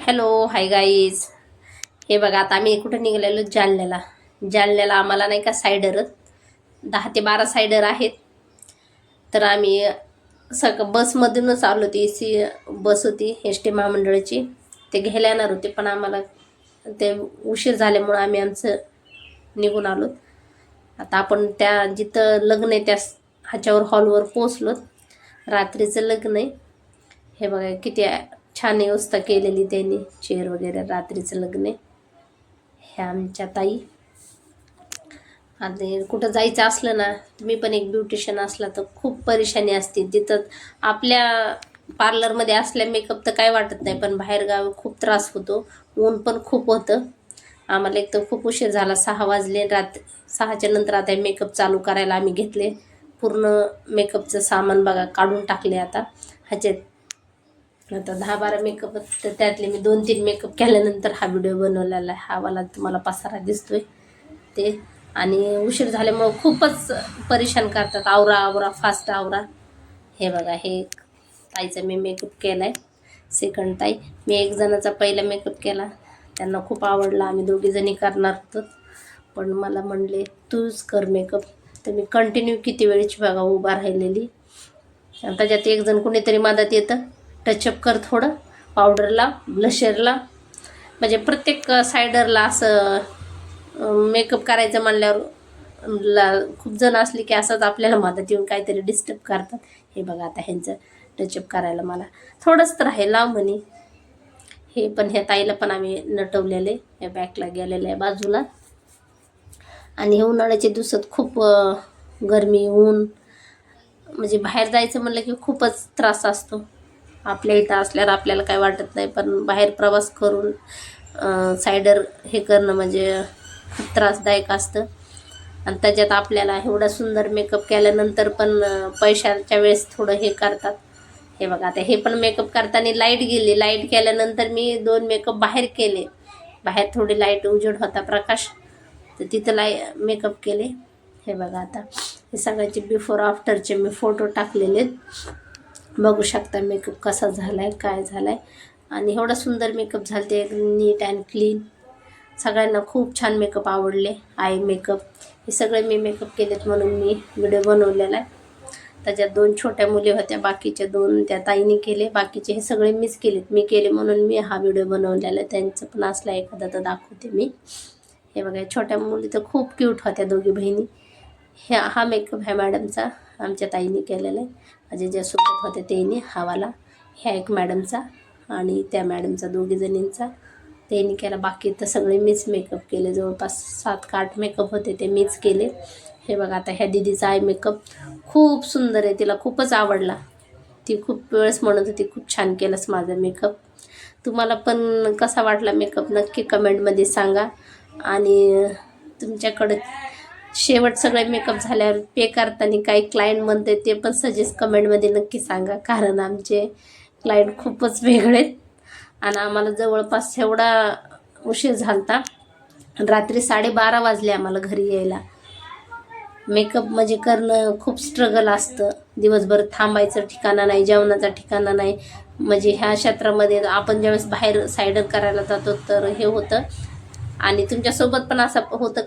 Hello hi guys. हे बघा आता आम्ही कुठं निघालेलो जालन्याला आम्हाला नाही का सायडर 10 ते 12 सायडर आहेत. तर आम्ही बसमधूनच आलो. ती सी बस होती एस टी महामंडळाची. ते घ्यायला येणार होते पण आम्हाला ते उशीर झाल्यामुळं आम्ही आमचं निघून आलो. आता आपण त्या जिथं लग्न आहे त्या ह्याच्यावर हॉलवर पोचलो. रात्रीचं लग्न आहे. हे बघा किती छान व्यवस्था केलेली त्यांनी, चेअर वगैरे. रात्रीचं लग्न आहे. ह्या आमच्या ताई. आणि कुठं जायचं असलं ना, तुम्ही पण एक ब्युटिशियन असला तर खूप परेशानी असते तिथं. आपल्या पार्लरमध्ये असल्या मेकअप तर काय वाटत नाही, पण बाहेरगावी खूप त्रास होतो. ऊन पण खूप होतं. आम्हाला एक तर खूप उशीर झाला, 6 वाजले. 6च्या नंतर आता मेकअप चालू करायला आम्ही घेतले. पूर्ण मेकअपचं सामान बघा काढून टाकले आता ह्याच्यात. आता 10-12 मेकअप, तर त्यातले मी 2-3 मेकअप केल्यानंतर हा व्हिडिओ बनवलेला आहे. हा वाला तुम्हाला पसारा दिसतोय ते. आणि उशीर झाल्यामुळं खूपच परेशान करतात, आवरा आवरा फास्ट आवरा. हे बघा हे ताईचा मी मेकअप केला आहे, सेकंड ताई. मी एक जणाचा पहिला मेकअप केला, त्यांना खूप आवडला. आम्ही दोघीजणी करणार होतो पण मला म्हणले तूच कर मेकअप. तर मी कंटिन्यू किती वेळची बघा उभा राहिलेली. त्याच्यात एक जण कुणीतरी मदत येतं, टचअप कर थोडं पावडरला, ब्लशरला. म्हणजे प्रत्येक सायडरला असं मेकअप करायचं म्हणल्यावर खूप जण असले की असंच आपल्याला मदत येऊन काहीतरी डिस्टर्ब करतात. हे बघा आता ह्यांचं टचअप करायला मला थोडंच तर आहे लाव म्हणे. हे पण ह्या ताईला पण आम्ही नटवलेले, या बॅकला गेलेलं आहे बाजूला. आणि हे उन्हाळ्याच्या दिवसात खूप गरमी, ऊन, म्हणजे बाहेर जायचं म्हणलं की खूपच त्रास असतो. आपल्या इथं असल्यावर आपल्याला काय वाटत नाही, पण बाहेर प्रवास करून सायडर हे करणं म्हणजे खूप त्रासदायक असतं. आणि त्याच्यात आपल्याला एवढा सुंदर मेकअप केल्यानंतर पण पैशाच्या वेळेस थोडं हे करतात. हे बघा आता हे पण मेकअप करताना लाईट गेली. लाईट केल्यानंतर मी 2 मेकअप बाहेर केले. बाहेर थोडी लाईट उजेड होता, प्रकाश, तर तिथं मेकअप केले. हे बघा आता हे सगळ्याचे बिफोर आफ्टरचे मी फोटो टाकलेले, बघू शकता मेकअप कसा झालाय, काय झालाय. आणि एवढा सुंदर मेकअप झालते, नीट अँड क्लीन. सगळ्यांना खूप छान मेकअप आवडले. आय मेकअप हे सगळे मी मेकअप केलेत म्हणून मी व्हिडिओ बनवलेला आहे. त्याच्यात 2 छोट्या मुली होत्या, बाकीच्या 2 त्या ताईने केले, बाकीचे हे सगळे मीच केलेत. मी केले म्हणून मी हा व्हिडिओ बनवलेला आहे. त्यांचं पण असला एखादा तर दाखवते मी. हे बघा छोट्या मुली तर खूप क्यूट होत्या, दोघी बहिणी. हा मेकअप ह्या मॅडमचा आमच्या ताईने केलेला आहे. माझे ज्या सोबत होते त्यांनी हावाला, ह्या एक मॅडमचा आणि त्या मॅडमचा, दोघी जणींचा त्यांनी केला. बाकी तर सगळे मीच मेकअप केले. जवळपास 7 का 8 मेकअप होते ते मीच केले. हे बघा आता ह्या दिदीचा आय मेकअप खूप सुंदर आहे, तिला खूपच आवडला. ती खूप वेळेस म्हणत होती खूप छान केलंस माझा मेकअप. तुम्हाला पण कसा वाटला मेकअप नक्की कमेंटमध्ये सांगा. आणि तुमच्याकडे शेवट सगळे मेकअप झाल्यावर पे करताना काही क्लायंट म्हणते ते पण सजेस्ट कमेंटमध्ये नक्की सांगा, कारण आमचे क्लायंट खूपच वेगळे आणि आम्हाला जवळपास एवढा उशीर झालता. रात्री 12:30 वाजले आम्हाला घरी यायला. मेकअप म्हणजे करणं खूप स्ट्रगल असतं. दिवसभर थांबायचं ठिकाणा नाही, जेवणाचा ठिकाणा नाही. म्हणजे ह्या क्षेत्रामध्ये आपण ज्यावेळेस बाहेर सायडर करायला जातो तर हे होतं. आणि तुमच्यासोबत पण असं होतं